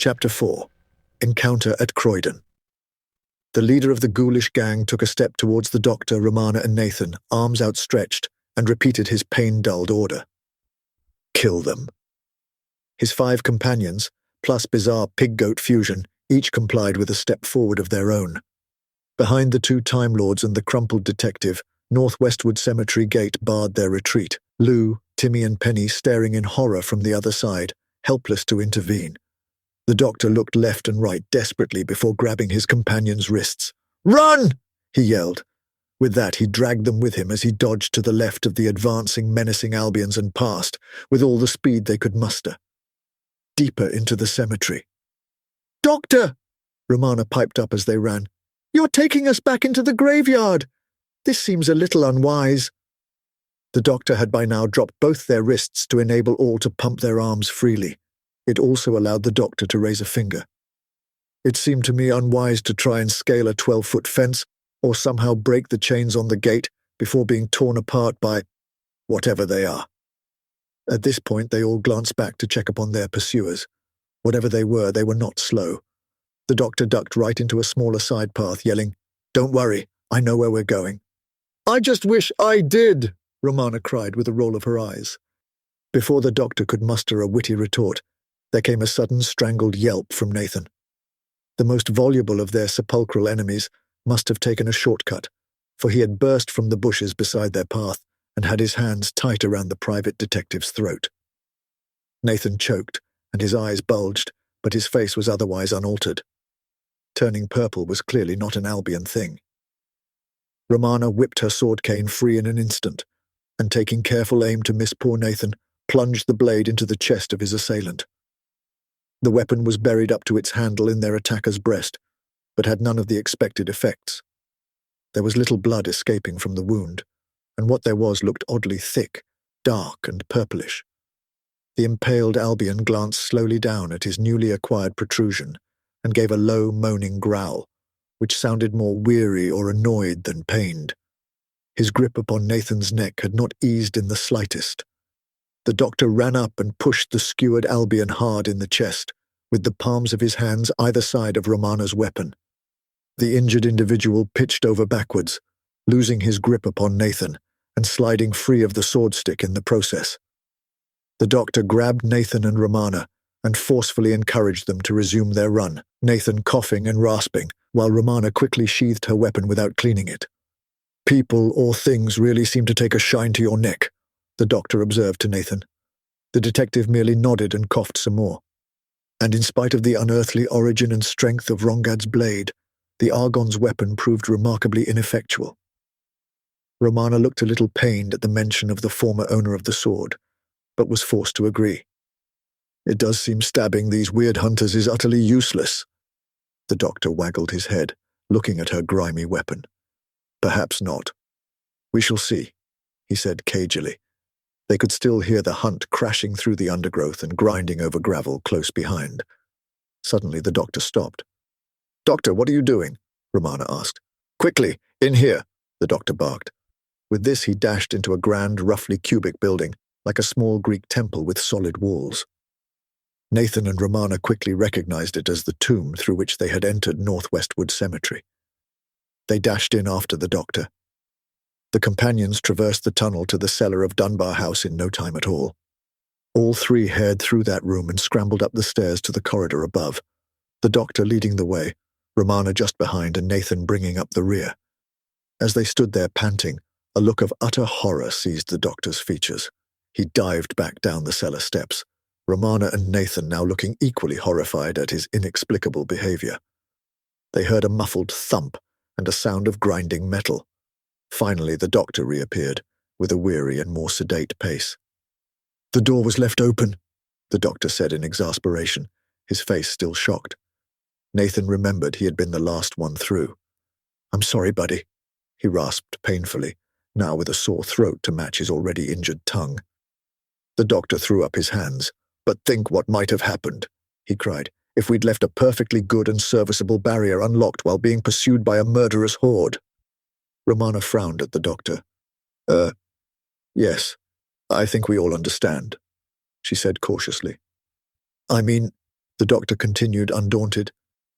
Chapter 4. Encounter at Croydon. The leader of the ghoulish gang took a step towards the doctor, Romana, and Nathan, arms outstretched, and repeated his pain-dulled order. Kill them. His 5 companions, plus bizarre pig-goat fusion, each complied with a step forward of their own. Behind the 2 Time Lords and the crumpled detective, Northwestwood Cemetery gate barred their retreat, Lou, Timmy and Penny staring in horror from the other side, helpless to intervene. The doctor looked left and right desperately before grabbing his companion's wrists. "Run!" he yelled. With that, he dragged them with him as he dodged to the left of the advancing, menacing Albions and passed, with all the speed they could muster. Deeper into the cemetery. "Doctor!" Romana piped up as they ran. "You're taking us back into the graveyard! This seems a little unwise." The doctor had by now dropped both their wrists to enable all to pump their arms freely. It also allowed the doctor to raise a finger. "It seemed to me unwise to try and scale a 12-foot fence or somehow break the chains on the gate before being torn apart by whatever they are." At this point, they all glanced back to check upon their pursuers. Whatever they were not slow. The doctor ducked right into a smaller side path, yelling, "Don't worry, I know where we're going." "I just wish I did," Romana cried with a roll of her eyes. Before the doctor could muster a witty retort, there came a sudden strangled yelp from Nathan. The most voluble of their sepulchral enemies must have taken a shortcut, for he had burst from the bushes beside their path and had his hands tight around the private detective's throat. Nathan choked, and his eyes bulged, but his face was otherwise unaltered. Turning purple was clearly not an Albion thing. Romana whipped her sword cane free in an instant, and taking careful aim to miss poor Nathan, plunged the blade into the chest of his assailant. The weapon was buried up to its handle in their attacker's breast, but had none of the expected effects. There was little blood escaping from the wound, and what there was looked oddly thick, dark and purplish. The impaled Albion glanced slowly down at his newly acquired protrusion and gave a low, moaning growl, which sounded more weary or annoyed than pained. His grip upon Nathan's neck had not eased in the slightest. The doctor ran up and pushed the skewered Albion hard in the chest, with the palms of his hands either side of Romana's weapon. The injured individual pitched over backwards, losing his grip upon Nathan and sliding free of the sword stick in the process. The doctor grabbed Nathan and Romana and forcefully encouraged them to resume their run, Nathan coughing and rasping, while Romana quickly sheathed her weapon without cleaning it. "People or things really seem to take a shine to your neck," the doctor observed to Nathan. The detective merely nodded and coughed some more. And in spite of the unearthly origin and strength of Rongad's blade, the Argon's weapon proved remarkably ineffectual. Romana looked a little pained at the mention of the former owner of the sword, but was forced to agree. "It does seem stabbing these weird hunters is utterly useless." The doctor waggled his head, looking at her grimy weapon. "Perhaps not. We shall see," he said cagily. They could still hear the hunt crashing through the undergrowth and grinding over gravel close behind. Suddenly the doctor stopped. "Doctor, what are you doing?" Romana asked. "Quickly, in here," the doctor barked. With this he dashed into a grand, roughly cubic building, like a small Greek temple with solid walls. Nathan and Romana quickly recognized it as the tomb through which they had entered Northwestwood Cemetery. They dashed in after the doctor. The companions traversed the tunnel to the cellar of Dunbar House in no time at all. All 3 haired through that room and scrambled up the stairs to the corridor above, the doctor leading the way, Romana just behind and Nathan bringing up the rear. As they stood there panting, a look of utter horror seized the doctor's features. He dived back down the cellar steps, Romana and Nathan now looking equally horrified at his inexplicable behavior. They heard a muffled thump and a sound of grinding metal. Finally, the doctor reappeared, with a weary and more sedate pace. "The door was left open," the doctor said in exasperation, his face still shocked. Nathan remembered he had been the last one through. "I'm sorry, buddy," he rasped painfully, now with a sore throat to match his already injured tongue. The doctor threw up his hands. "But think what might have happened," he cried, "if we'd left a perfectly good and serviceable barrier unlocked while being pursued by a murderous horde." Romana frowned at the doctor. Yes, I think we all understand," she said cautiously. "I mean," the doctor continued, undaunted,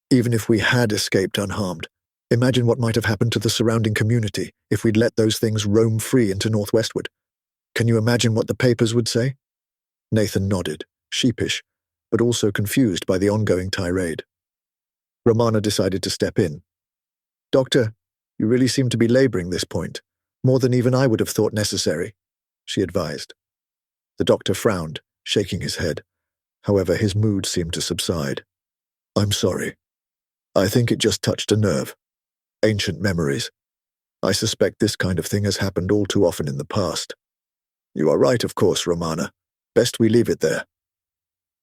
"even if we had escaped unharmed, imagine what might have happened to the surrounding community if we'd let those things roam free into Northwestward. Can you imagine what the papers would say?" Nathan nodded, sheepish, but also confused by the ongoing tirade. Romana decided to step in. "Doctor, you really seem to be laboring this point, more than even I would have thought necessary," she advised. The doctor frowned, shaking his head. However, his mood seemed to subside. "I'm sorry. I think it just touched a nerve. Ancient memories. I suspect this kind of thing has happened all too often in the past." "You are right, of course, Romana. Best we leave it there."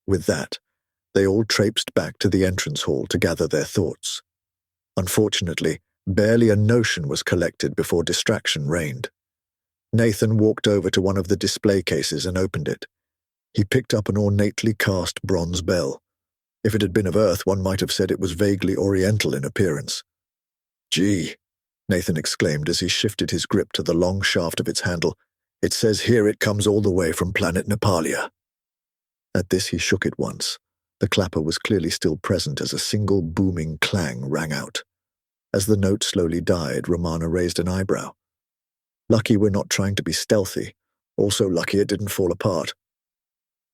With that, they all traipsed back to the entrance hall to gather their thoughts. Unfortunately, barely a notion was collected before distraction reigned. Nathan walked over to one of the display cases and opened it. He picked up an ornately cast bronze bell. If it had been of Earth, one might have said it was vaguely oriental in appearance. "Gee," Nathan exclaimed as he shifted his grip to the long shaft of its handle. "It says here it comes all the way from planet Nepalia." At this he shook it once. The clapper was clearly still present as a single booming clang rang out. As the note slowly died, Romana raised an eyebrow. "Lucky we're not trying to be stealthy. Also lucky it didn't fall apart."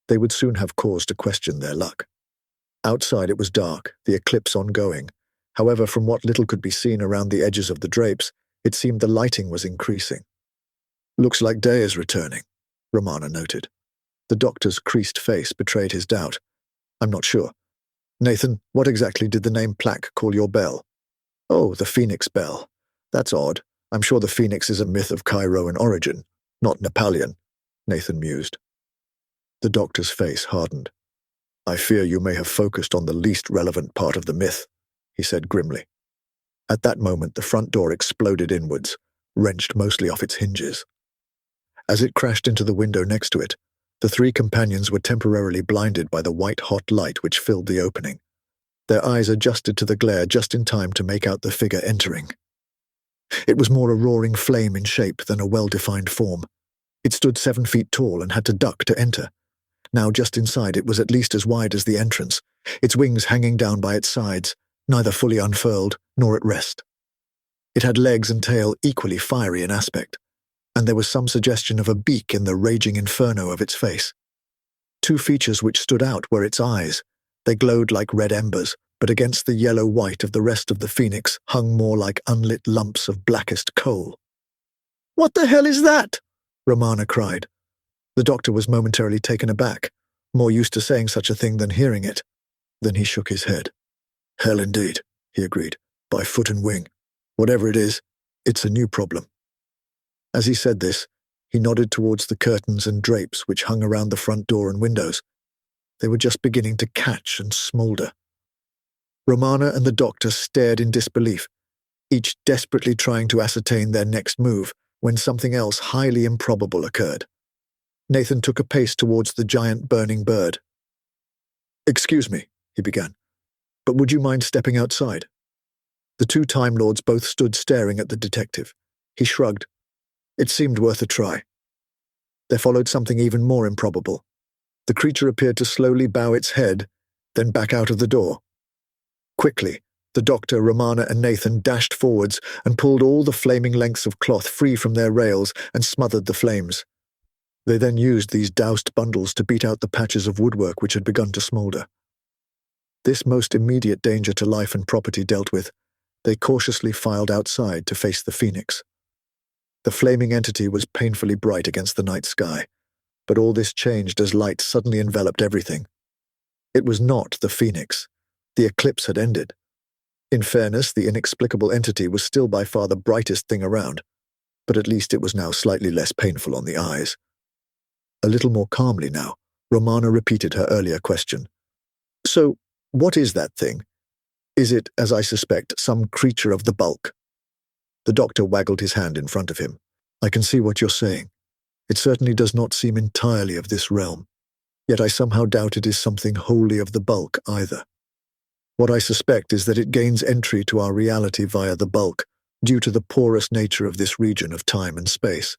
They would soon have cause to question their luck. Outside it was dark, the eclipse ongoing. However, from what little could be seen around the edges of the drapes, it seemed the lighting was increasing. "Looks like day is returning," Romana noted. The doctor's creased face betrayed his doubt. "I'm not sure. Nathan, what exactly did the name plaque call your bell?" "Oh, the Phoenix Bell. That's odd. I'm sure the Phoenix is a myth of Cairoan origin, not Nepalian," Nathan mused. The doctor's face hardened. "I fear you may have focused on the least relevant part of the myth," he said grimly. At that moment, the front door exploded inwards, wrenched mostly off its hinges. As it crashed into the window next to it, the three companions were temporarily blinded by the white-hot light which filled the opening. Their eyes adjusted to the glare just in time to make out the figure entering. It was more a roaring flame in shape than a well-defined form. It stood 7 feet tall and had to duck to enter. Now just inside it was at least as wide as the entrance, its wings hanging down by its sides, neither fully unfurled nor at rest. It had legs and tail equally fiery in aspect, and there was some suggestion of a beak in the raging inferno of its face. 2 features which stood out were its eyes. They glowed like red embers, but against the yellow-white of the rest of the phoenix hung more like unlit lumps of blackest coal. "What the hell is that?" Romana cried. The doctor was momentarily taken aback, more used to saying such a thing than hearing it. Then he shook his head. "Hell indeed," he agreed, "by foot and wing. Whatever it is, it's a new problem." As he said this, he nodded towards the curtains and drapes which hung around the front door and windows. They were just beginning to catch and smolder. Romana and the doctor stared in disbelief, each desperately trying to ascertain their next move, when something else highly improbable occurred. Nathan took a pace towards the giant burning bird. "Excuse me," he began, "but would you mind stepping outside?" The 2 Time Lords both stood staring at the detective. He shrugged. It seemed worth a try. There followed something even more improbable. The creature appeared to slowly bow its head, then back out of the door. Quickly, the doctor, Romana, and Nathan dashed forwards and pulled all the flaming lengths of cloth free from their rails and smothered the flames. They then used these doused bundles to beat out the patches of woodwork which had begun to smolder. This most immediate danger to life and property dealt with, they cautiously filed outside to face the Phoenix. The flaming entity was painfully bright against the night sky, but all this changed as light suddenly enveloped everything. It was not the Phoenix. The eclipse had ended. In fairness, the inexplicable entity was still by far the brightest thing around, but at least it was now slightly less painful on the eyes. A little more calmly now, Romana repeated her earlier question. So, what is that thing? Is it, as I suspect, some creature of the bulk? The doctor waggled his hand in front of him. I can see what you're saying. It certainly does not seem entirely of this realm. Yet I somehow doubt it is something wholly of the bulk either. What I suspect is that it gains entry to our reality via the bulk, due to the porous nature of this region of time and space.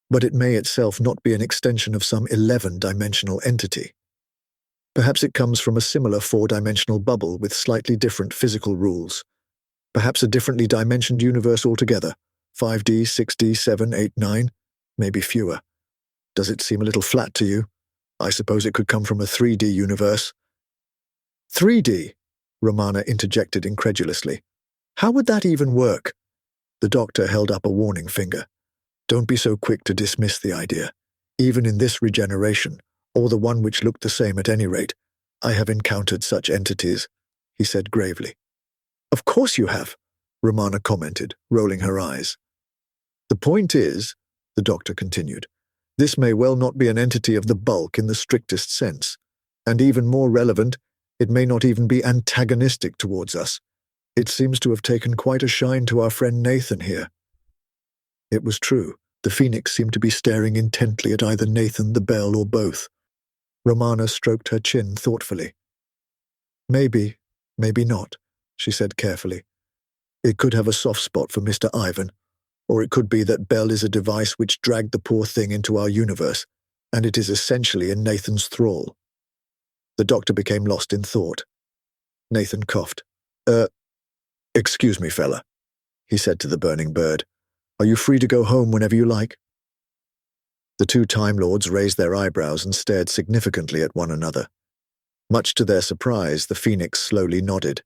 But it may itself not be an extension of some 11-dimensional entity. Perhaps it comes from a similar 4-dimensional bubble with slightly different physical rules. Perhaps a differently dimensioned universe altogether. 5D, 6D, 7, 8, 9, maybe fewer. Does it seem a little flat to you? I suppose it could come from a 3D universe. 3D? Romana interjected incredulously. How would that even work? The doctor held up a warning finger. Don't be so quick to dismiss the idea. Even in this regeneration, or the one which looked the same at any rate, I have encountered such entities, he said gravely. Of course you have, Romana commented, rolling her eyes. The point is, the doctor continued, this may well not be an entity of the bulk in the strictest sense, and even more relevant, it may not even be antagonistic towards us. It seems to have taken quite a shine to our friend Nathan here. It was true. The phoenix seemed to be staring intently at either Nathan, the bell, or both. Romana stroked her chin thoughtfully. Maybe, maybe not, she said carefully. It could have a soft spot for Mr. Ivan, or it could be that Bell is a device which dragged the poor thing into our universe, and it is essentially in Nathan's thrall. The doctor became lost in thought. Nathan coughed. Excuse me, fella, he said to the burning bird. Are you free to go home whenever you like? The two Time Lords raised their eyebrows and stared significantly at one another. Much to their surprise, the phoenix slowly nodded.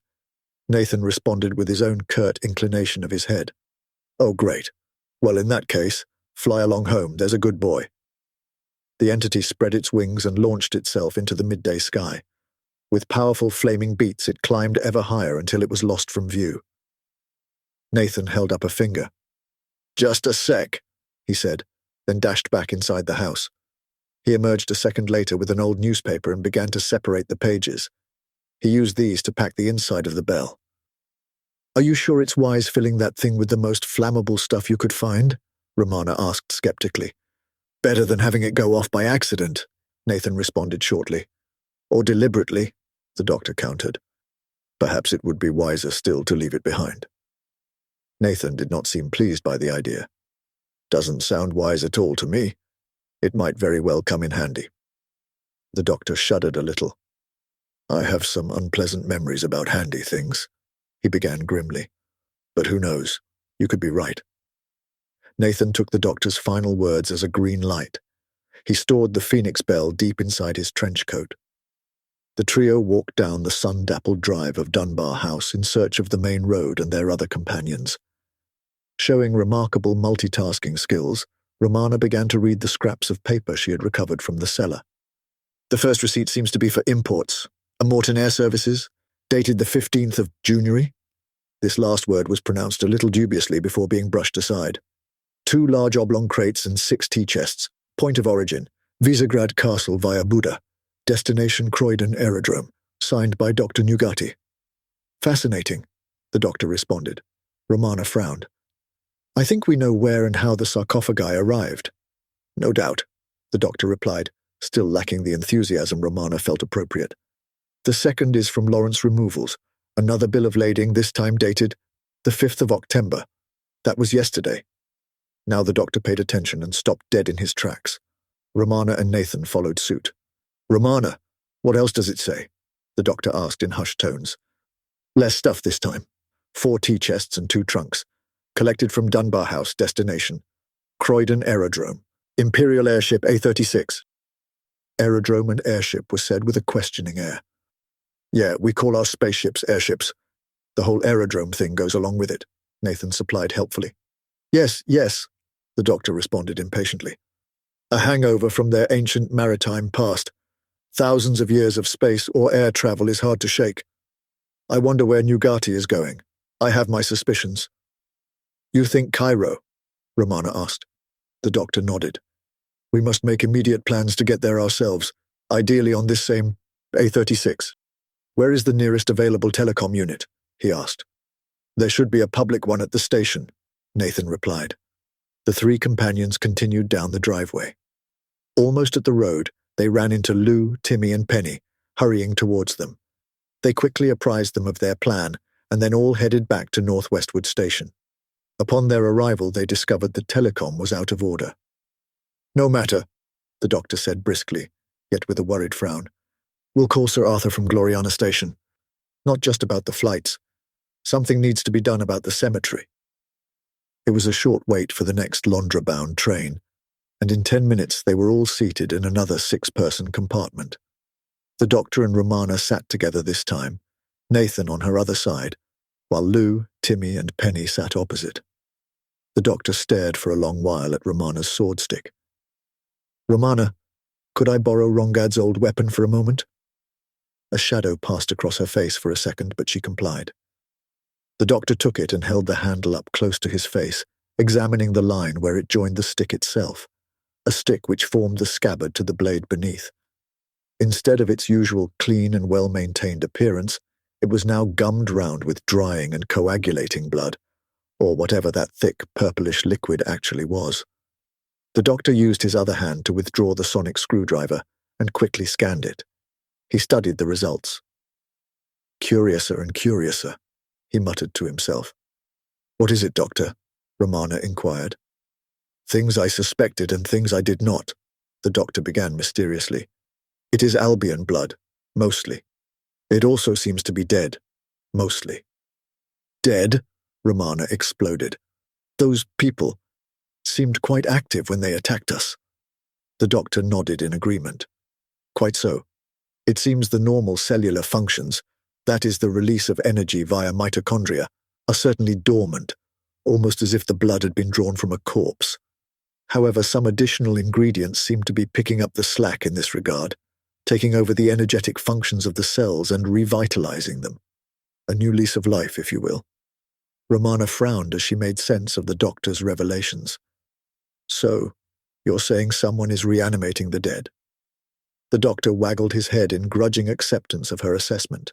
Nathan responded with his own curt inclination of his head. Oh, great. Well, in that case, fly along home, there's a good boy. The entity spread its wings and launched itself into the midday sky. With powerful flaming beats, it climbed ever higher until it was lost from view. Nathan held up a finger. Just a sec, he said, then dashed back inside the house. He emerged a second later with an old newspaper and began to separate the pages. He used these to pack the inside of the bell. Are you sure it's wise filling that thing with the most flammable stuff you could find? Romana asked skeptically. Better than having it go off by accident, Nathan responded shortly. Or deliberately, the doctor countered. Perhaps it would be wiser still to leave it behind. Nathan did not seem pleased by the idea. Doesn't sound wise at all to me. It might very well come in handy. The doctor shuddered a little. I have some unpleasant memories about handy things, he began grimly. But who knows? You could be right. Nathan took the doctor's final words as a green light. He stored the phoenix bell deep inside his trench coat. The trio walked down the sun-dappled drive of Dunbar House in search of the main road and their other companions. Showing remarkable multitasking skills, Romana began to read the scraps of paper she had recovered from the cellar. The first receipt seems to be for imports. A Morton Air Services, dated the 15th of January. This last word was pronounced a little dubiously before being brushed aside. 2 large oblong crates and 6 tea chests. Point of origin, Visegrad Castle via Buda. Destination Croydon Aerodrome. Signed by Dr. Nugati. Fascinating, the doctor responded. Romana frowned. I think we know where and how the sarcophagi arrived. No doubt, the doctor replied, still lacking the enthusiasm Romana felt appropriate. The second is from Lawrence Removals, another bill of lading, this time dated the 5th of October. That was yesterday. Now the doctor paid attention and stopped dead in his tracks. Romana and Nathan followed suit. Romana, what else does it say? The doctor asked in hushed tones. Less stuff this time. 4 tea chests and 2 trunks. Collected from Dunbar House, destination Croydon Aerodrome. Imperial Airship A36. Aerodrome and airship was said with a questioning air. Yeah, we call our spaceships airships. The whole aerodrome thing goes along with it, Nathan supplied helpfully. Yes, the doctor responded impatiently. A hangover from their ancient maritime past. Thousands of years of space or air travel is hard to shake. I wonder where Nugati is going, I have my suspicions. You think Cairo? Romana asked. The doctor nodded. We must make immediate plans to get there ourselves, ideally on this same A36. Where is the nearest available telecom unit? He asked. There should be a public one at the station, Nathan replied. The three companions continued down the driveway. Almost at the road, they ran into Lou, Timmy, and Penny, hurrying towards them. They quickly apprised them of their plan, and then all headed back to North Westwood Station. Upon their arrival, they discovered the telecom was out of order. No matter, the doctor said briskly, yet with a worried frown. We'll call Sir Arthur from Gloriana Station. Not just about the flights. Something needs to be done about the cemetery. It was a short wait for the next Londra-bound train, and in 10 minutes they were all seated in another 6-person compartment. The doctor and Romana sat together this time, Nathan on her other side, while Lou, Timmy, and Penny sat opposite. The doctor stared for a long while at Romana's sword stick. Romana, could I borrow Rongad's old weapon for a moment? A shadow passed across her face for a second, but she complied. The doctor took it and held the handle up close to his face, examining the line where it joined the stick itself, a stick which formed the scabbard to the blade beneath. Instead of its usual clean and well-maintained appearance, it was now gummed round with drying and coagulating blood, or whatever that thick, purplish liquid actually was. The doctor used his other hand to withdraw the sonic screwdriver and quickly scanned it. He studied the results. Curiouser and curiouser, he muttered to himself. What is it, doctor? Romana inquired. Things I suspected and things I did not, the doctor began mysteriously. It is Albion blood, mostly. It also seems to be dead, mostly. Dead? Romana exploded. Those people seemed quite active when they attacked us. The doctor nodded in agreement. Quite so. It seems the normal cellular functions, that is the release of energy via mitochondria, are certainly dormant, almost as if the blood had been drawn from a corpse. However, some additional ingredients seem to be picking up the slack in this regard, taking over the energetic functions of the cells and revitalizing them. A new lease of life, if you will. Romana frowned as she made sense of the doctor's revelations. So, you're saying someone is reanimating the dead? The doctor waggled his head in grudging acceptance of her assessment.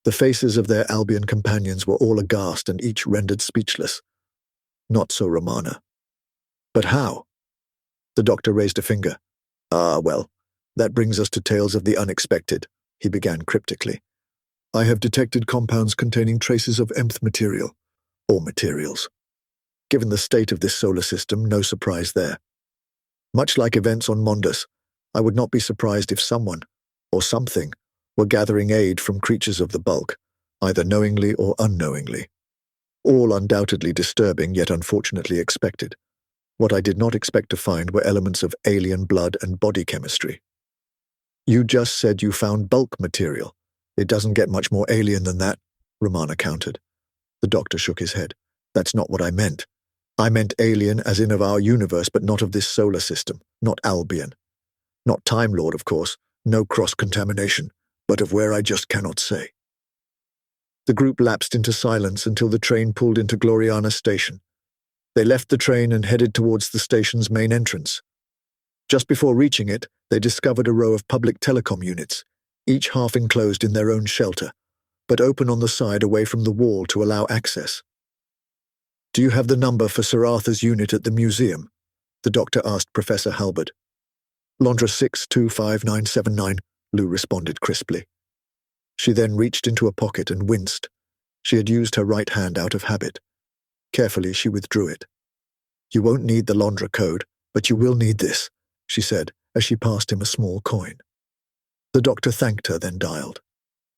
The faces of their Albion companions were all aghast and each rendered speechless. Not so Romana. But how? The doctor raised a finger. Ah, well, that brings us to tales of the unexpected, he began cryptically. I have detected compounds containing traces of nth material, or materials. Given the state of this solar system, no surprise there. Much like events on Mondus, I would not be surprised if someone, or something, were gathering aid from creatures of the bulk, either knowingly or unknowingly. All undoubtedly disturbing, yet unfortunately expected. What I did not expect to find were elements of alien blood and body chemistry. You just said you found bulk material. It doesn't get much more alien than that, Romana countered. The doctor shook his head. That's not what I meant. I meant alien as in of our universe, but not of this solar system, not Albion. Not Time Lord, of course, no cross-contamination, but of where I just cannot say. The group lapsed into silence until the train pulled into Gloriana Station. They left the train and headed towards the station's main entrance. Just before reaching it, they discovered a row of public telecom units, each half enclosed in their own shelter, but open on the side away from the wall to allow access. Do you have the number for Sir Arthur's unit at the museum? The doctor asked Professor Halbert. Londra 625979, Lou responded crisply. She then reached into a pocket and winced. She had used her right hand out of habit. Carefully, she withdrew it. You won't need the Londra code, but you will need this, she said as she passed him a small coin. The doctor thanked her, then dialed.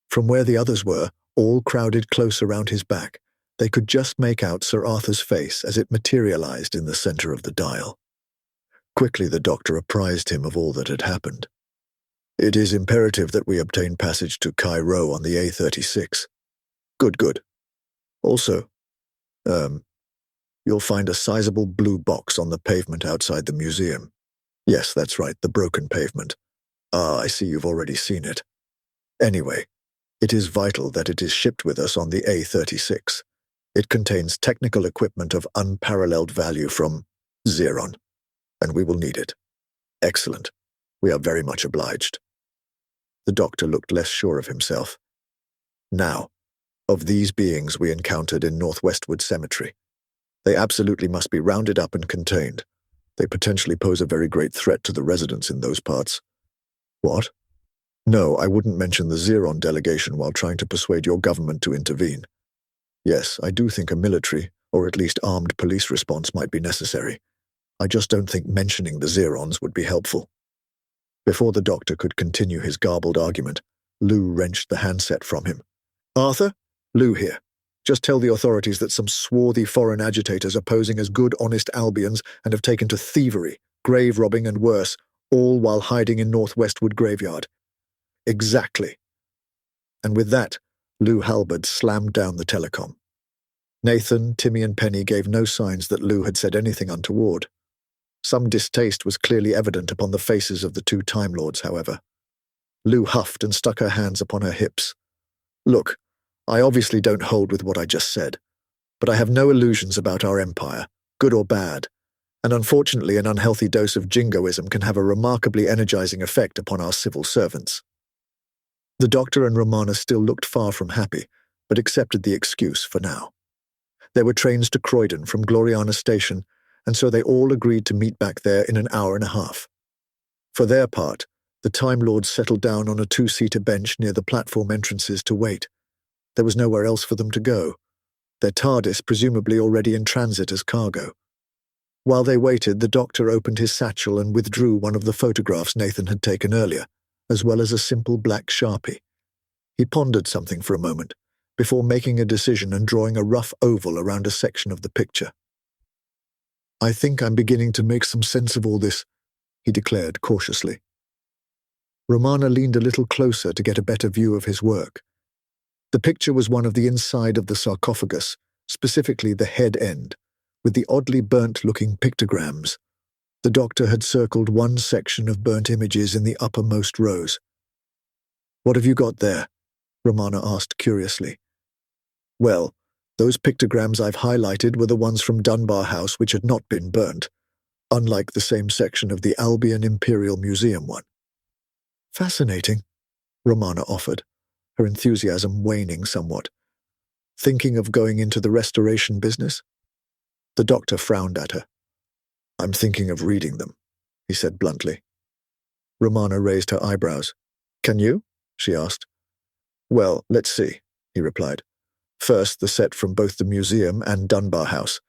From where the others were, all crowded close around his back, they could just make out Sir Arthur's face as it materialized in the center of the dial. Quickly the doctor apprised him of all that had happened. It is imperative that we obtain passage to Cairo on the A36. Good. Also, you'll find a sizable blue box on the pavement outside the museum. Yes, that's right, the broken pavement. Ah, I see you've already seen it. Anyway, it is vital that it is shipped with us on the A36. It contains technical equipment of unparalleled value from Xeron, and we will need it. Excellent. We are very much obliged. The doctor looked less sure of himself. Now, of these beings we encountered in Northwestwood Cemetery, they absolutely must be rounded up and contained. They potentially pose a very great threat to the residents in those parts. What? No, I wouldn't mention the Xeron delegation while trying to persuade your government to intervene. Yes, I do think a military, or at least armed police response might be necessary. I just don't think mentioning the Xerons would be helpful. Before the doctor could continue his garbled argument, Lou wrenched the handset from him. Arthur? Lou here. Just tell the authorities that some swarthy foreign agitators are posing as good, honest Albions and have taken to thievery, grave robbing and worse, all while hiding in Northwestwood Graveyard. Exactly. And with that, Lou Halberd slammed down the telecom. Nathan, Timmy and Penny gave no signs that Lou had said anything untoward. Some distaste was clearly evident upon the faces of the two Time Lords, however. Lou huffed and stuck her hands upon her hips. Look, I obviously don't hold with what I just said, but I have no illusions about our empire, good or bad, and unfortunately an unhealthy dose of jingoism can have a remarkably energizing effect upon our civil servants. The doctor and Romana still looked far from happy, but accepted the excuse for now. There were trains to Croydon from Gloriana Station, and so they all agreed to meet back there in an hour and a half. For their part, the Time Lords settled down on a two-seater bench near the platform entrances to wait. There was nowhere else for them to go, their TARDIS presumably already in transit as cargo. While they waited, the doctor opened his satchel and withdrew one of the photographs Nathan had taken earlier, as well as a simple black Sharpie. He pondered something for a moment, before making a decision and drawing a rough oval around a section of the picture. I think I'm beginning to make some sense of all this, he declared cautiously. Romana leaned a little closer to get a better view of his work. The picture was one of the inside of the sarcophagus, specifically the head end, with the oddly burnt-looking pictograms. The doctor had circled one section of burnt images in the uppermost rows. What have you got there? Romana asked curiously. Well, those pictograms I've highlighted were the ones from Dunbar House which had not been burnt, unlike the same section of the Albion Imperial Museum one. Fascinating, Romana offered, her enthusiasm waning somewhat. Thinking of going into the restoration business? The doctor frowned at her. I'm thinking of reading them, he said bluntly. Romana raised her eyebrows. Can you? She asked. Well, let's see, he replied. First, the set from both the museum and Dunbar House.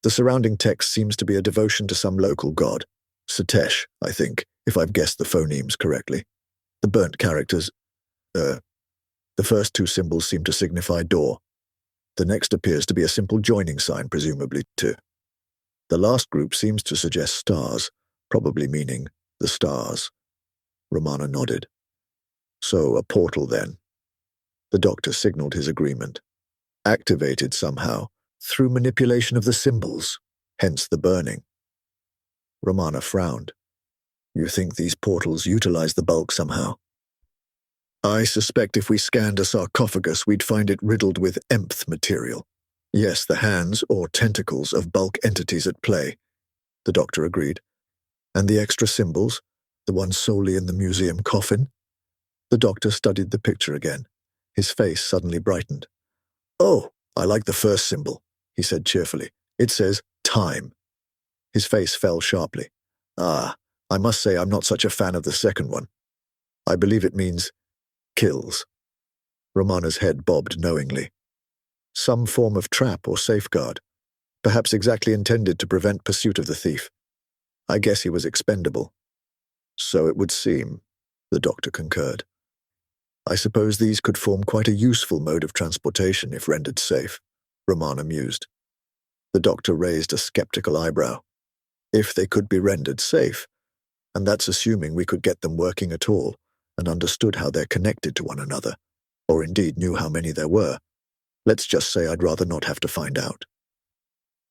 The surrounding text seems to be a devotion to some local god. Satesh, I think, if I've guessed the phonemes correctly. The burnt characters, the first two symbols seem to signify door. The next appears to be a simple joining sign, presumably, too. The last group seems to suggest stars, probably meaning the stars. Romana nodded. So, a portal, then. The doctor signaled his agreement. Activated somehow, through manipulation of the symbols, hence the burning. Romana frowned. You think these portals utilize the bulk somehow? I suspect if we scanned a sarcophagus, we'd find it riddled with empt material. Yes, the hands, or tentacles, of bulk entities at play, the doctor agreed. And the extra symbols, the ones solely in the museum coffin? The doctor studied the picture again. His face suddenly brightened. Oh, I like the first symbol, he said cheerfully. It says time. His face fell sharply. I must say I'm not such a fan of the second one. I believe it means kills. Romana's head bobbed knowingly. Some form of trap or safeguard, perhaps exactly intended to prevent pursuit of the thief. I guess he was expendable. So it would seem, the doctor concurred. I suppose these could form quite a useful mode of transportation if rendered safe, Romana mused. The doctor raised a skeptical eyebrow. If they could be rendered safe, and that's assuming we could get them working at all, and understood how they're connected to one another, or indeed knew how many there were. Let's just say I'd rather not have to find out.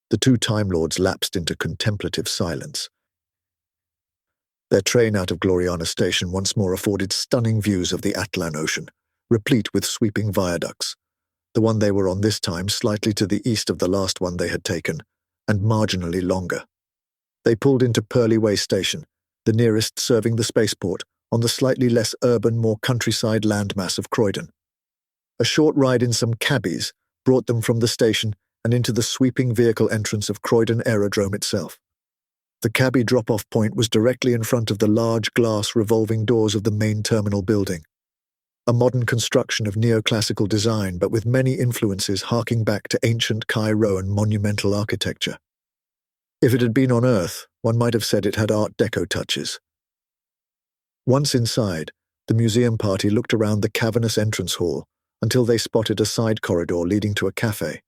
The two Time Lords lapsed into contemplative silence. Their train out of Gloriana Station once more afforded stunning views of the Atlan Ocean, replete with sweeping viaducts. the one they were on this time slightly to the east of the last one they had taken, and marginally longer. They pulled into Purley Way Station, the nearest serving the spaceport, on the slightly less urban, more countryside landmass of Croydon. A short ride in some cabbies brought them from the station and into the sweeping vehicle entrance of Croydon Aerodrome itself. The cabbie drop-off point was directly in front of the large glass revolving doors of the main terminal building, a modern construction of neoclassical design but with many influences harking back to ancient Cairoan monumental architecture. If it had been on Earth, one might have said it had Art Deco touches. Once inside, the museum party looked around the cavernous entrance hall until they spotted a side corridor leading to a cafe.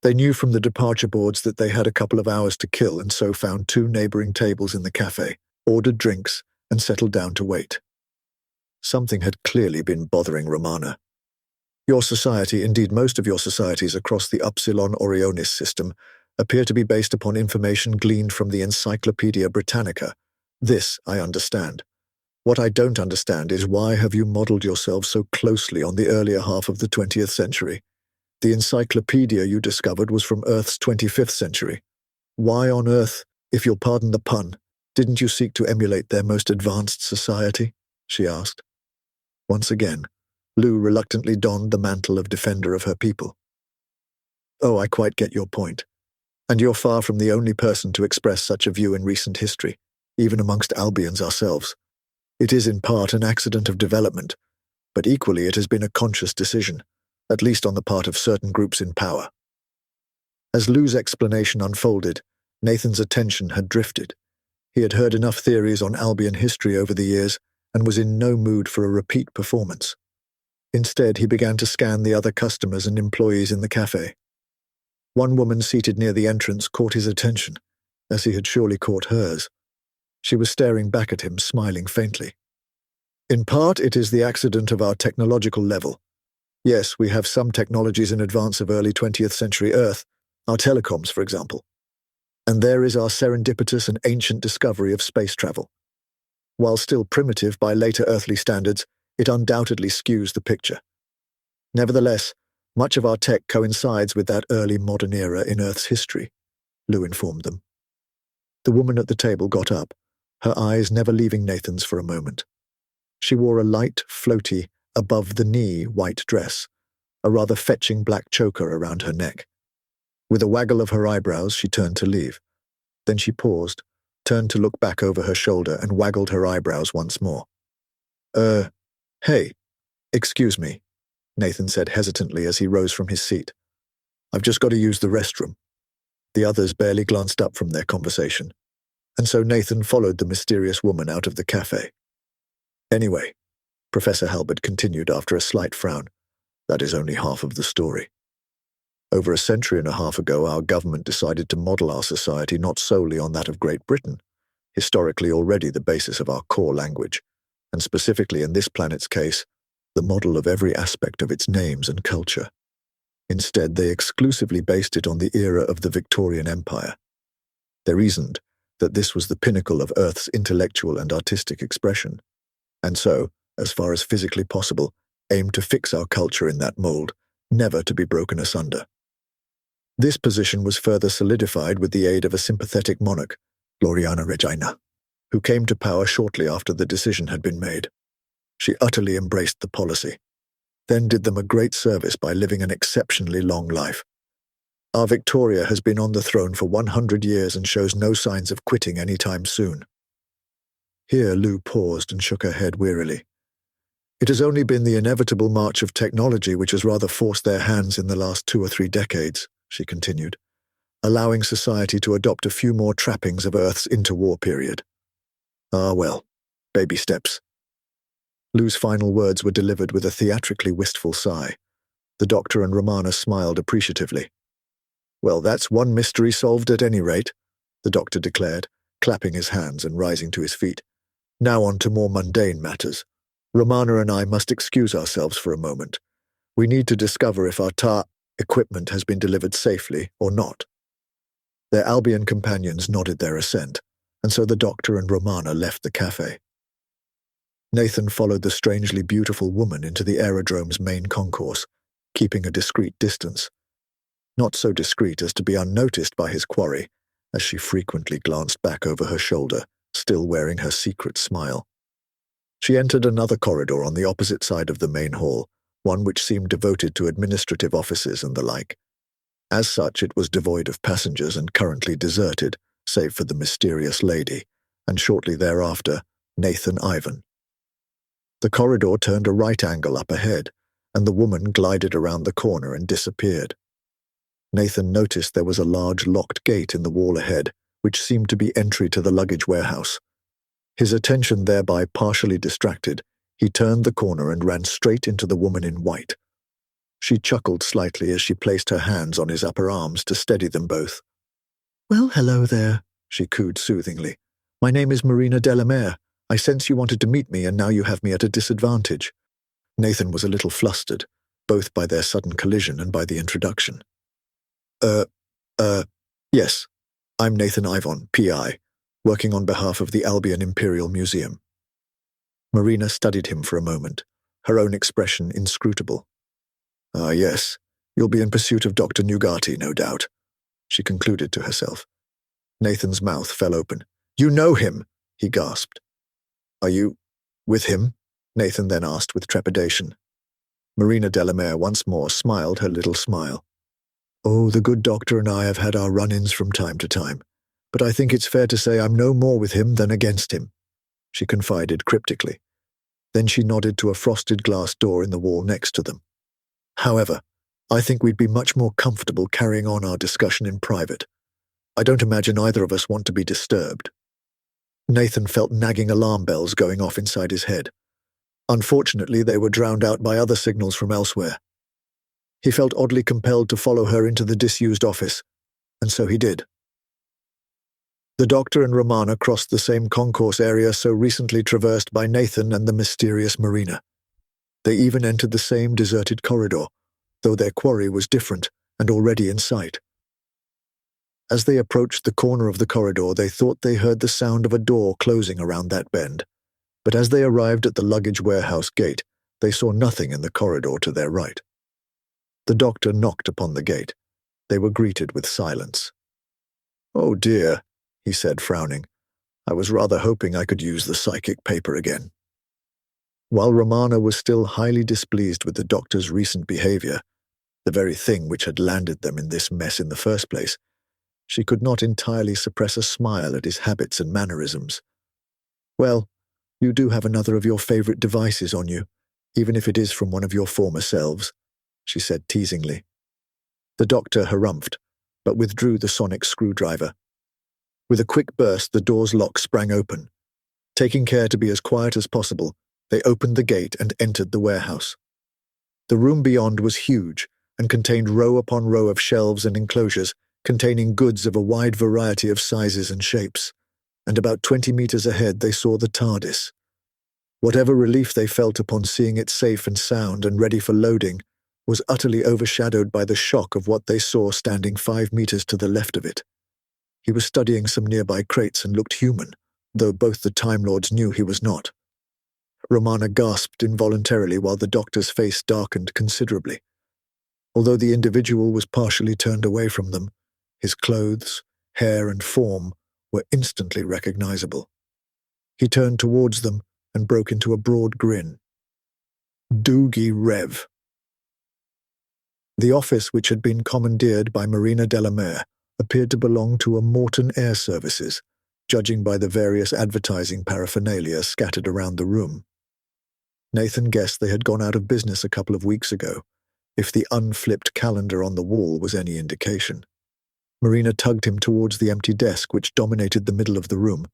They knew from the departure boards that they had a couple of hours to kill and so found two neighboring tables in the cafe, ordered drinks, and settled down to wait. Something had clearly been bothering Romana. Your society, indeed most of your societies across the Upsilon Orionis system, appear to be based upon information gleaned from the Encyclopaedia Britannica. This I understand. What I don't understand is why have you modelled yourselves so closely on the earlier half of the 20th century? The encyclopedia you discovered was from Earth's 25th century. Why on earth, if you'll pardon the pun, didn't you seek to emulate their most advanced society? She asked. Once again, Lou reluctantly donned the mantle of defender of her people. Oh, I quite get your point. And you're far from the only person to express such a view in recent history, even amongst Albions ourselves. It is in part an accident of development, but equally it has been a conscious decision, at least on the part of certain groups in power. As Lou's explanation unfolded, Nathan's attention had drifted. He had heard enough theories on Albion history over the years and was in no mood for a repeat performance. Instead, he began to scan the other customers and employees in the cafe. One woman seated near the entrance caught his attention, as he had surely caught hers. She was staring back at him, smiling faintly. In part, it is the accident of our technological level. Yes, we have some technologies in advance of early 20th century Earth, our telecoms, for example. And there is our serendipitous and ancient discovery of space travel. While still primitive by later earthly standards, it undoubtedly skews the picture. Nevertheless, much of our tech coincides with that early modern era in Earth's history, Lou informed them. The woman at the table got up, her eyes never leaving Nathan's for a moment. She wore a light, floaty, above-the-knee white dress, a rather fetching black choker around her neck. With a waggle of her eyebrows, she turned to leave. Then she paused, turned to look back over her shoulder and waggled her eyebrows once more. Hey, excuse me, Nathan said hesitantly as he rose from his seat. I've just got to use the restroom. The others barely glanced up from their conversation, and so Nathan followed the mysterious woman out of the cafe. Anyway, Professor Halbert continued after a slight frown, that is only half of the story. Over a century and a half ago, our government decided to model our society not solely on that of Great Britain, historically already the basis of our core language, and specifically in this planet's case, the model of every aspect of its names and culture. Instead, they exclusively based it on the era of the Victorian Empire. They reasoned that this was the pinnacle of Earth's intellectual and artistic expression, and so, as far as physically possible, aimed to fix our culture in that mold, never to be broken asunder. This position was further solidified with the aid of a sympathetic monarch, Gloriana Regina, who came to power shortly after the decision had been made. She utterly embraced the policy, then did them a great service by living an exceptionally long life. Our Victoria has been on the throne for 100 years and shows no signs of quitting any time soon. Here Lou paused and shook her head wearily. It has only been the inevitable march of technology which has rather forced their hands in the last 2 or 3 decades, she continued, allowing society to adopt a few more trappings of Earth's interwar period. Ah well, baby steps. Lou's final words were delivered with a theatrically wistful sigh. The doctor and Romana smiled appreciatively. Well, that's one mystery solved at any rate, the doctor declared, clapping his hands and rising to his feet. Now on to more mundane matters. Romana and I must excuse ourselves for a moment. We need to discover if our equipment has been delivered safely or not. Their Albion companions nodded their assent, and so the doctor and Romana left the cafe. Nathan followed the strangely beautiful woman into the aerodrome's main concourse, keeping a discreet distance. Not so discreet as to be unnoticed by his quarry, as she frequently glanced back over her shoulder, still wearing her secret smile. She entered another corridor on the opposite side of the main hall, one which seemed devoted to administrative offices and the like. As such, it was devoid of passengers and currently deserted, save for the mysterious lady, and shortly thereafter, Nathan Ivan. The corridor turned a right angle up ahead, and the woman glided around the corner and disappeared. Nathan noticed there was a large locked gate in the wall ahead, which seemed to be entry to the luggage warehouse. His attention thereby partially distracted, he turned the corner and ran straight into the woman in white. She chuckled slightly as she placed her hands on his upper arms to steady them both. "Well, hello there," she cooed soothingly. "My name is Marina Delamere. I sense you wanted to meet me, and now you have me at a disadvantage." Nathan was a little flustered, both by their sudden collision and by the introduction. Yes. I'm Nathan Ivan, P.I., working on behalf of the Albion Imperial Museum." Marina studied him for a moment, her own expression inscrutable. "Ah, yes. You'll be in pursuit of Dr. Nugati, no doubt," she concluded to herself. Nathan's mouth fell open. "You know him!" he gasped. "Are you with him?" Nathan then asked with trepidation. Marina Delamere once more smiled her little smile. "Oh, the good doctor and I have had our run-ins from time to time, but I think it's fair to say I'm no more with him than against him," she confided cryptically. Then she nodded to a frosted glass door in the wall next to them. "However, I think we'd be much more comfortable carrying on our discussion in private. I don't imagine either of us want to be disturbed." Nathan felt nagging alarm bells going off inside his head. Unfortunately, they were drowned out by other signals from elsewhere. He felt oddly compelled to follow her into the disused office, and so he did. The doctor and Romana crossed the same concourse area so recently traversed by Nathan and the mysterious Marina. They even entered the same deserted corridor, though their quarry was different and already in sight. As they approached the corner of the corridor, they thought they heard the sound of a door closing around that bend, but as they arrived at the luggage warehouse gate, they saw nothing in the corridor to their right. The doctor knocked upon the gate. They were greeted with silence. "Oh dear," he said, frowning. "I was rather hoping I could use the psychic paper again." While Romana was still highly displeased with the doctor's recent behavior, the very thing which had landed them in this mess in the first place, she could not entirely suppress a smile at his habits and mannerisms. "Well, you do have another of your favorite devices on you, even if it is from one of your former selves," she said teasingly. The doctor harumphed, but withdrew the sonic screwdriver. With a quick burst, the door's lock sprang open. Taking care to be as quiet as possible, they opened the gate and entered the warehouse. The room beyond was huge and contained row upon row of shelves and enclosures containing goods of a wide variety of sizes and shapes, and about 20 meters ahead they saw the TARDIS. Whatever relief they felt upon seeing it safe and sound and ready for loading was utterly overshadowed by the shock of what they saw standing 5 meters to the left of it. He was studying some nearby crates and looked human, though both the Time Lords knew he was not. Romana gasped involuntarily while the doctor's face darkened considerably. Although the individual was partially turned away from them, his clothes, hair, and form were instantly recognizable. He turned towards them and broke into a broad grin. "Doogie Rev." The office, which had been commandeered by Marina Delamere, appeared to belong to a Morton Air Services, judging by the various advertising paraphernalia scattered around the room. Nathan guessed they had gone out of business a couple of weeks ago, if the unflipped calendar on the wall was any indication. Marina tugged him towards the empty desk which dominated the middle of the room.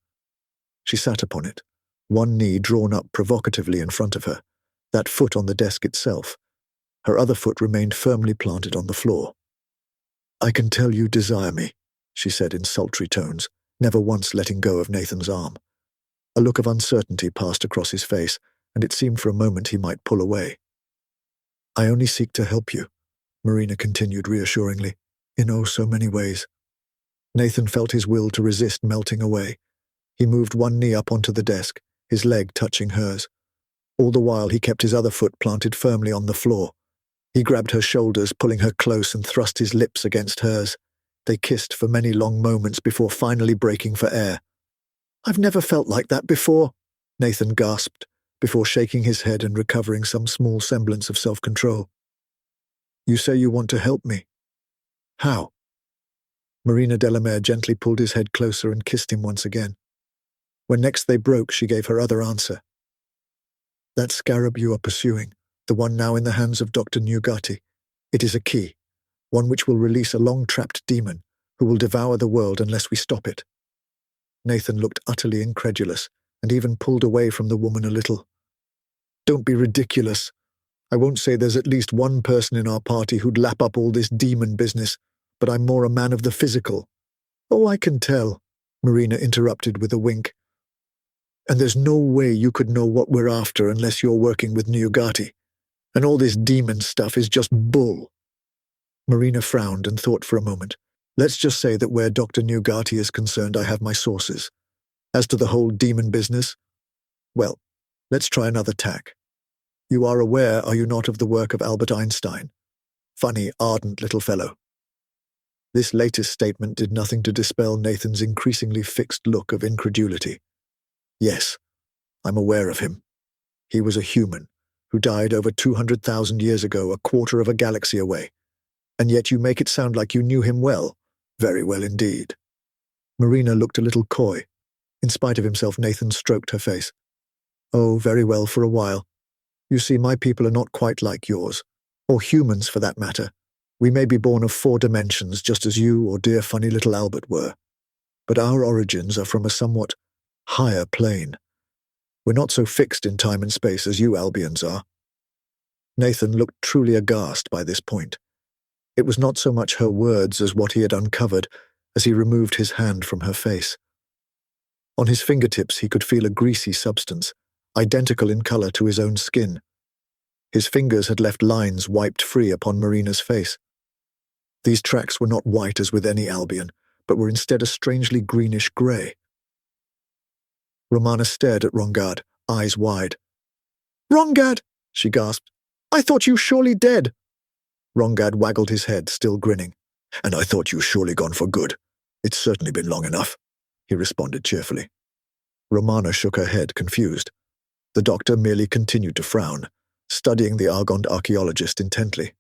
She sat upon it, one knee drawn up provocatively in front of her, that foot on the desk itself. Her other foot remained firmly planted on the floor. "I can tell you desire me," she said in sultry tones, never once letting go of Nathan's arm. A look of uncertainty passed across his face, and it seemed for a moment he might pull away. "I only seek to help you," Marina continued reassuringly, "in oh so many ways." Nathan felt his will to resist melting away. He moved one knee up onto the desk, his leg touching hers. All the while he kept his other foot planted firmly on the floor. He grabbed her shoulders, pulling her close, and thrust his lips against hers. They kissed for many long moments before finally breaking for air. "I've never felt like that before," Nathan gasped, before shaking his head and recovering some small semblance of self-control. "You say you want to help me. How?" Marina Delamere gently pulled his head closer and kissed him once again. When next they broke, she gave her other answer. "That scarab you are pursuing, the one now in the hands of Dr. Nugati, it is a key, one which will release a long-trapped demon who will devour the world unless we stop it." Nathan looked utterly incredulous and even pulled away from the woman a little. "Don't be ridiculous. I won't say there's at least one person in our party who'd lap up all this demon business, but I'm more a man of the physical." "Oh, I can tell," Marina interrupted with a wink. "And there's no way you could know what we're after unless you're working with Nugati. And all this demon stuff is just bull." Marina frowned and thought for a moment. "Let's just say that where Dr. Nugati is concerned, I have my sources. As to the whole demon business, well, let's try another tack. You are aware, are you not, of the work of Albert Einstein? Funny, ardent little fellow." This latest statement did nothing to dispel Nathan's increasingly fixed look of incredulity. "Yes, I'm aware of him. He was a human who died over 200,000 years ago, a quarter of a galaxy away. And yet you make it sound like you knew him well. Very well indeed." Marina looked a little coy. In spite of himself, Nathan stroked her face. "Oh, very well for a while. You see, my people are not quite like yours, or humans for that matter. We may be born of 4 dimensions, just as you or dear funny little Albert were. But our origins are from a somewhat higher plane. We're not so fixed in time and space as you Albions are." Nathan looked truly aghast by this point. It was not so much her words as what he had uncovered as he removed his hand from her face. On his fingertips he could feel a greasy substance, identical in color to his own skin. His fingers had left lines wiped free upon Marina's face. These tracks were not white as with any Albion, but were instead a strangely greenish grey. Romana stared at Rongard, eyes wide. "Rongard!" she gasped. "I thought you surely dead." Rongard waggled his head, still grinning. "And I thought you surely gone for good. It's certainly been long enough," he responded cheerfully. Romana shook her head, confused. The doctor merely continued to frown, studying the Argond archaeologist intently.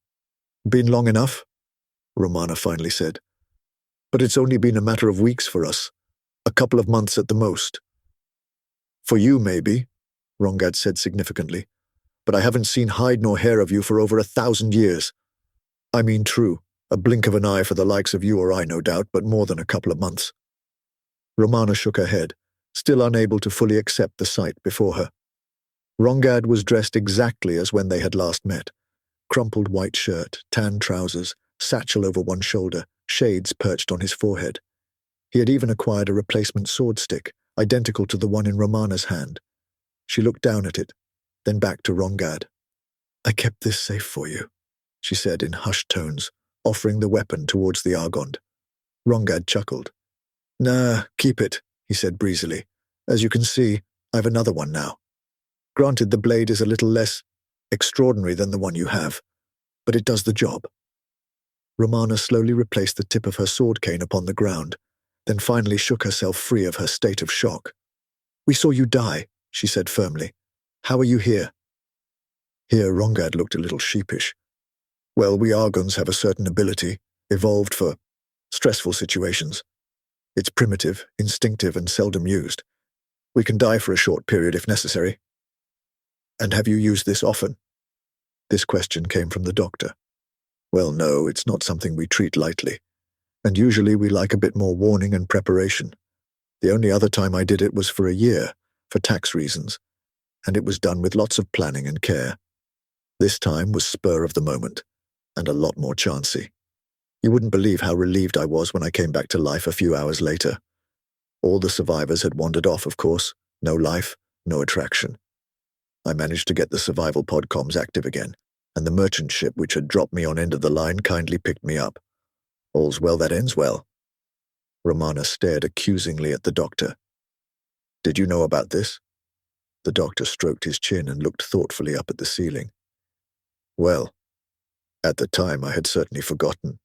"Been long enough?" Romana finally said. "But it's only been a matter of weeks for us. A couple of months at the most." "For you, maybe," Rongard said significantly. "But I haven't seen hide nor hair of you for over 1,000 years. I mean, true, a blink of an eye for the likes of you or I, no doubt, but more than a couple of months." Romana shook her head, still unable to fully accept the sight before her. Rongard was dressed exactly as when they had last met. Crumpled white shirt, tan trousers, satchel over one shoulder, shades perched on his forehead. He had even acquired a replacement sword stick, identical to the one in Romana's hand. She looked down at it, then back to Rongard. "I kept this safe for you," she said in hushed tones, offering the weapon towards the Argond. Rongard chuckled. "Nah, keep it," he said breezily. "As you can see, I've another one now. Granted, the blade is a little less extraordinary than the one you have, but it does the job." Romana slowly replaced the tip of her sword cane upon the ground, then finally shook herself free of her state of shock. "We saw you die," she said firmly. "How are you here?" Here Rongard looked a little sheepish. "Well, we Argons have a certain ability, evolved for stressful situations. It's primitive, instinctive, and seldom used. We can die for a short period if necessary." "And have you used this often?" This question came from the doctor. "Well, no, it's not something we treat lightly, and usually we like a bit more warning and preparation. The only other time I did it was for a year, for tax reasons, and it was done with lots of planning and care. This time was spur of the moment, and a lot more chancy. You wouldn't believe how relieved I was when I came back to life a few hours later. All the survivors had wandered off, of course. No life, no attraction. I managed to get the survival pod comms active again, and the merchant ship which had dropped me on end of the line kindly picked me up. All's well that ends well." Romana stared accusingly at the doctor. "Did you know about this?" The doctor stroked his chin and looked thoughtfully up at the ceiling. "Well, At the time, I had certainly forgotten.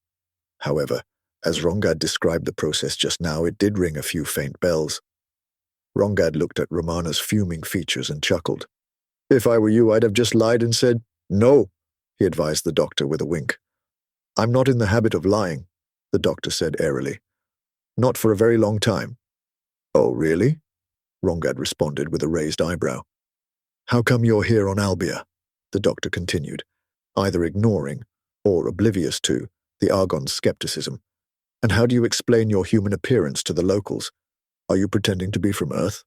However, as Rongad described the process just now, it did ring a few faint bells. Rongad looked at Romana's fuming features and chuckled. If I were you, I'd have just lied and said, "No," he advised the doctor with a wink. "I'm not in the habit of lying," the doctor said airily. "Not for a very long time." "Oh, really?" Rongad responded with a raised eyebrow. "How come you're here on Albia?" the doctor continued, either ignoring or oblivious to the Argon's skepticism. "And how do you explain your human appearance to the locals? Are you pretending to be from Earth?"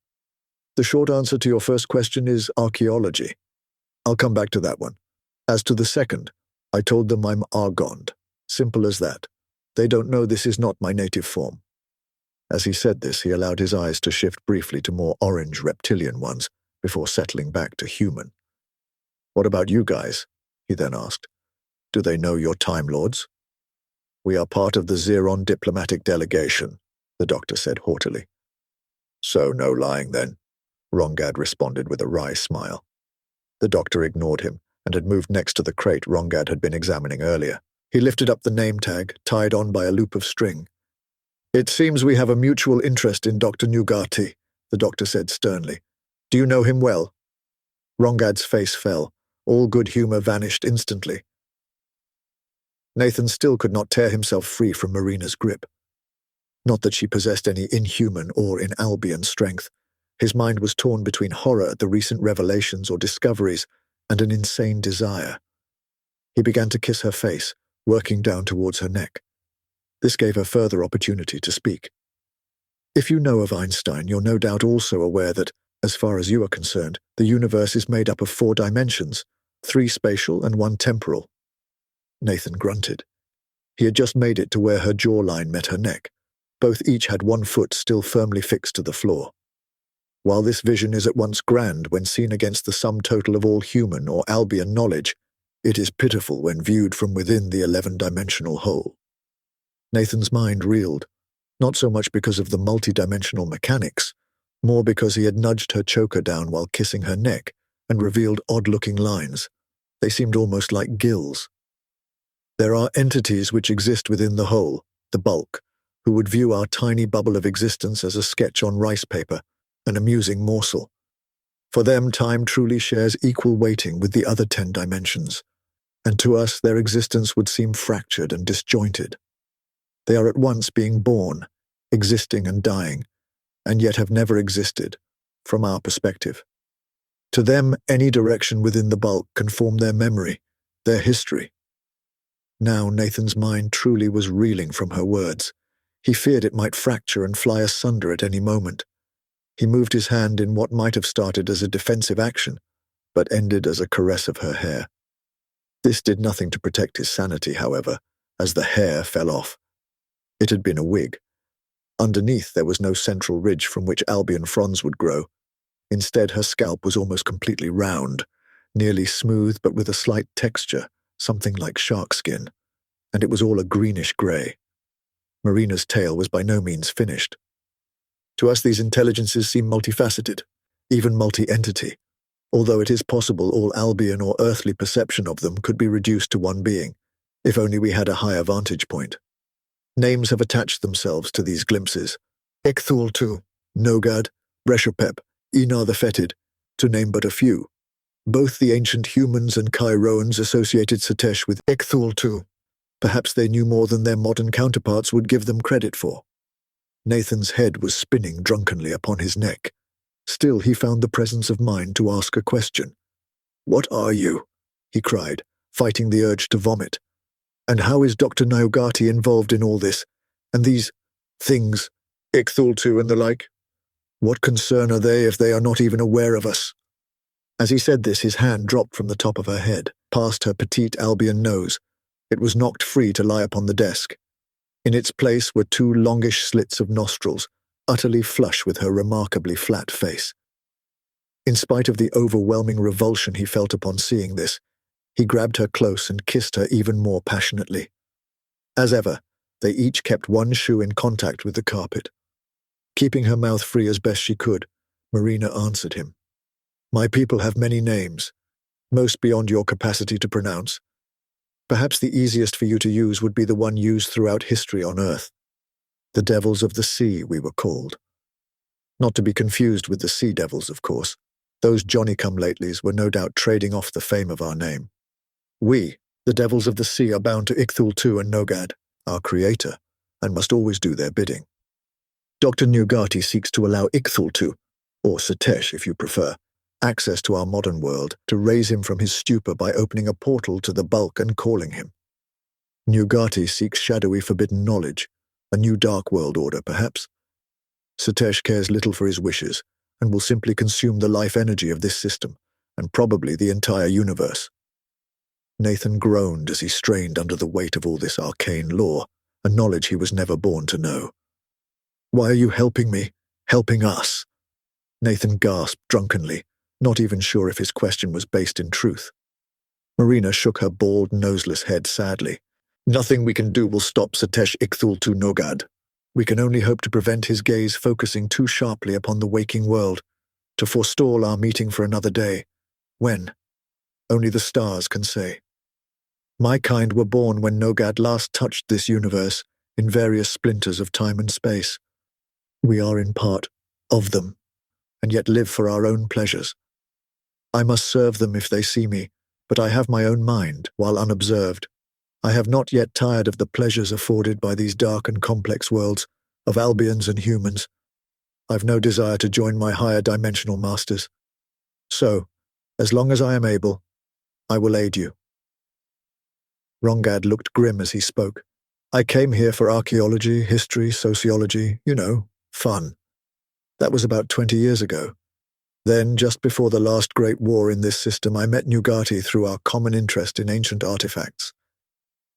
The short answer to your first question is archaeology. I'll come back to that one. As to the second, I told them I'm Argond. Simple as that. They don't know this is not my native form. As he said this, he allowed his eyes to shift briefly to more orange reptilian ones before settling back to human. "What about you guys?" he then asked. "Do they know you're Time Lords?" "We are part of the Xeron diplomatic delegation," the doctor said haughtily. "So no lying then," Rongad responded with a wry smile. The doctor ignored him and had moved next to the crate Rongad had been examining earlier. He lifted up the name tag, tied on by a loop of string. "It seems we have a mutual interest in Dr. Nugati," the doctor said sternly. "Do you know him well?" Rongad's face fell. All good humor vanished instantly. Nathan still could not tear himself free from Marina's grip. Not that she possessed any inhuman or in-Albion strength. His mind was torn between horror at the recent revelations or discoveries and an insane desire. He began to kiss her face, working down towards her neck. This gave her further opportunity to speak. "If you know of Einstein, you're no doubt also aware that, as far as you are concerned, the universe is made up of 4 dimensions, 3 spatial and 1 temporal." Nathan grunted. He had just made it to where her jawline met her neck. Both each had 1 foot still firmly fixed to the floor. While this vision is at once grand when seen against the sum total of all human or Albion knowledge, it is pitiful when viewed from within the 11-dimensional whole. Nathan's mind reeled, not so much because of the multidimensional mechanics, more because he had nudged her choker down while kissing her neck and revealed odd-looking lines. They seemed almost like gills. There are entities which exist within the whole, the bulk, who would view our tiny bubble of existence as a sketch on rice paper, an amusing morsel. For them, time truly shares equal weighting with the other 10 dimensions, and to us their existence would seem fractured and disjointed. They are at once being born, existing and dying, and yet have never existed, from our perspective. To them, any direction within the bulk can form their memory, their history. Now Nathan's mind truly was reeling from her words. He feared it might fracture and fly asunder at any moment. He moved his hand in what might have started as a defensive action, but ended as a caress of her hair. This did nothing to protect his sanity, however, as the hair fell off. It had been a wig. Underneath there was no central ridge from which Albion fronds would grow. Instead, her scalp was almost completely round, nearly smooth but with a slight texture, something like shark skin, and it was all a greenish grey. Marina's tale was by no means finished. To us these intelligences seem multifaceted, even multi-entity, although it is possible all Albion or earthly perception of them could be reduced to one being, if only we had a higher vantage point. Names have attached themselves to these glimpses. Ekthul-Tu, Nogad, Breshopep, Inar the Fetid, to name but a few. Both the ancient humans and Kairoans associated Satesh with Ekthul-Tu. Perhaps they knew more than their modern counterparts would give them credit for. Nathan's head was spinning drunkenly upon his neck. Still, he found the presence of mind to ask a question. "What are you?" he cried, fighting the urge to vomit. "And how is Dr. Nugati involved in all this? And these things, Ekthul-Tu and the like? What concern are they if they are not even aware of us?" As he said this, his hand dropped from the top of her head, past her petite Albion nose. It was knocked free to lie upon the desk. In its place were 2 longish slits of nostrils, utterly flush with her remarkably flat face. In spite of the overwhelming revulsion he felt upon seeing this, he grabbed her close and kissed her even more passionately. As ever, they each kept one shoe in contact with the carpet. Keeping her mouth free as best she could, Marina answered him. "My people have many names, most beyond your capacity to pronounce. Perhaps the easiest for you to use would be the one used throughout history on Earth. The Devils of the Sea, we were called. Not to be confused with the Sea Devils, of course. Those Johnny-come-latelys were no doubt trading off the fame of our name. We, the Devils of the Sea, are bound to Icthul-2 and Nogad, our creator, and must always do their bidding. Dr. Nugati seeks to allow Icthul-2, or Satesh if you prefer, access to our modern world to raise him from his stupor by opening a portal to the bulk and calling him. Nugati seeks shadowy forbidden knowledge, a new dark world order perhaps. Satesh cares little for his wishes and will simply consume the life energy of this system, and probably the entire universe. Nathan groaned as he strained under the weight of all this arcane lore, a knowledge he was never born to know. "Why are you helping me? Helping us?" Nathan gasped drunkenly, not even sure if his question was based in truth. Marina shook her bald, noseless head sadly. "Nothing we can do will stop Satesh Icthul-2 Nogad. We can only hope to prevent his gaze focusing too sharply upon the waking world, to forestall our meeting for another day. When? Only the stars can say. My kind were born when Nogad last touched this universe, in various splinters of time and space. We are in part of them, and yet live for our own pleasures. I must serve them if they see me, but I have my own mind, while unobserved. I have not yet tired of the pleasures afforded by these dark and complex worlds, of Albions and humans. I've no desire to join my higher dimensional masters. So, as long as I am able, I will aid you." Rongad looked grim as he spoke. "I came here for archaeology, history, sociology, fun. That was about 20 years ago. Then, just before the last great war in this system, I met Nugati through our common interest in ancient artifacts.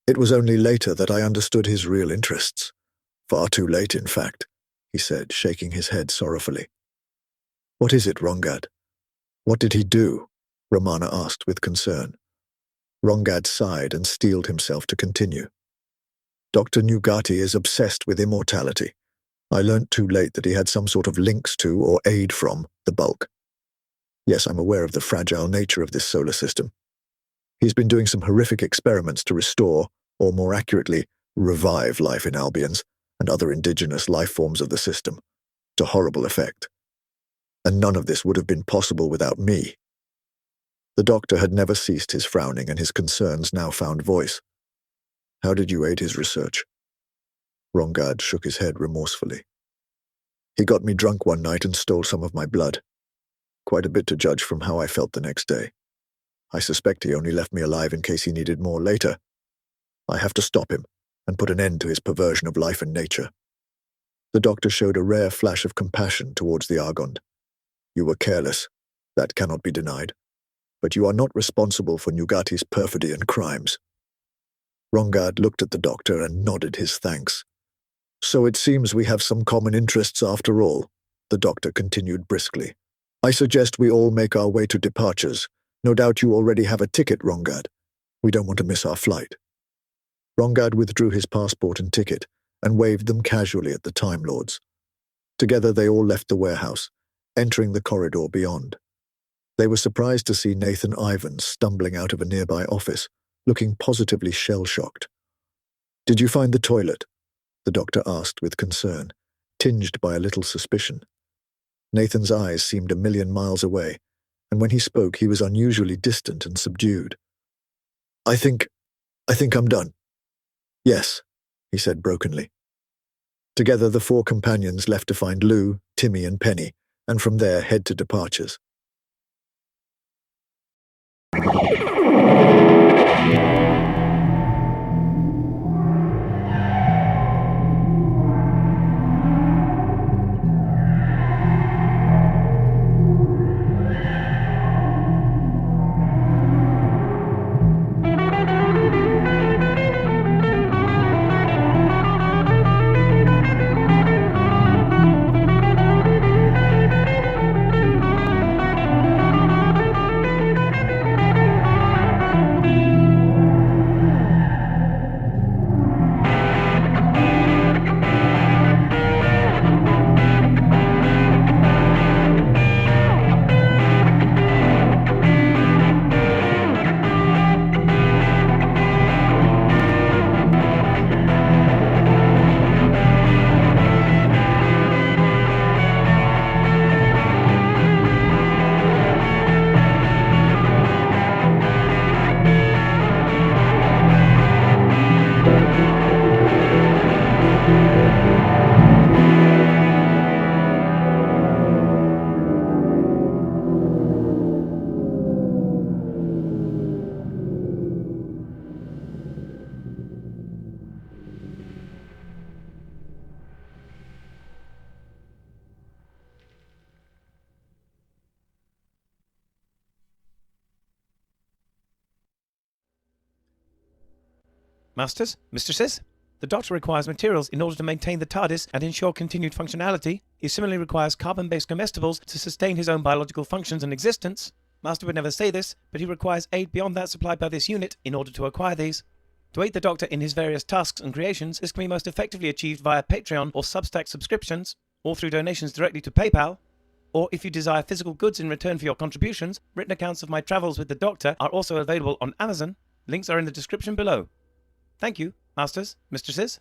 It was only later that I understood his real interests. Far too late, in fact," he said, shaking his head sorrowfully. "What is it, Rongad? What did he do?" Romana asked with concern. Rongad sighed and steeled himself to continue. "Dr. Nugati is obsessed with immortality. I learnt too late that he had some sort of links to, or aid from, the bulk. Yes, I'm aware of the fragile nature of this solar system. He's been doing some horrific experiments to restore, or more accurately, revive life in Albions and other indigenous life forms of the system, to horrible effect. And none of this would have been possible without me." The doctor had never ceased his frowning, and his concerns now found voice. "How did you aid his research?" Rongad shook his head remorsefully. "He got me drunk one night and stole some of my blood. Quite a bit to judge from how I felt the next day. I suspect he only left me alive in case he needed more later. I have to stop him and put an end to his perversion of life and nature." The doctor showed a rare flash of compassion towards the Argond. "You were careless. That cannot be denied. But you are not responsible for Nugati's perfidy and crimes." Rongad looked at the doctor and nodded his thanks. "So it seems we have some common interests after all," the doctor continued briskly. "I suggest we all make our way to departures. No doubt you already have a ticket, Rongad. We don't want to miss our flight." Rongad withdrew his passport and ticket and waved them casually at the Time Lords. Together they all left the warehouse, entering the corridor beyond. They were surprised to see Nathan Ivans stumbling out of a nearby office, looking positively shell-shocked. "Did you find the toilet?" the doctor asked with concern, tinged by a little suspicion. Nathan's eyes seemed a million miles away, and when he spoke he was unusually distant and subdued. I think I'm done." "Yes," he said brokenly. Together the four companions left to find Lou, Timmy and Penny, and from there head to departures. Masters, mistresses, the Doctor requires materials in order to maintain the TARDIS and ensure continued functionality. He similarly requires carbon-based comestibles to sustain his own biological functions and existence. Master would never say this, but he requires aid beyond that supplied by this unit in order to acquire these. To aid the Doctor in his various tasks and creations, this can be most effectively achieved via Patreon or Substack subscriptions, or through donations directly to PayPal. Or if you desire physical goods in return for your contributions, written accounts of my travels with the Doctor are also available on Amazon. Links are in the description below. Thank you, Masters, mistresses.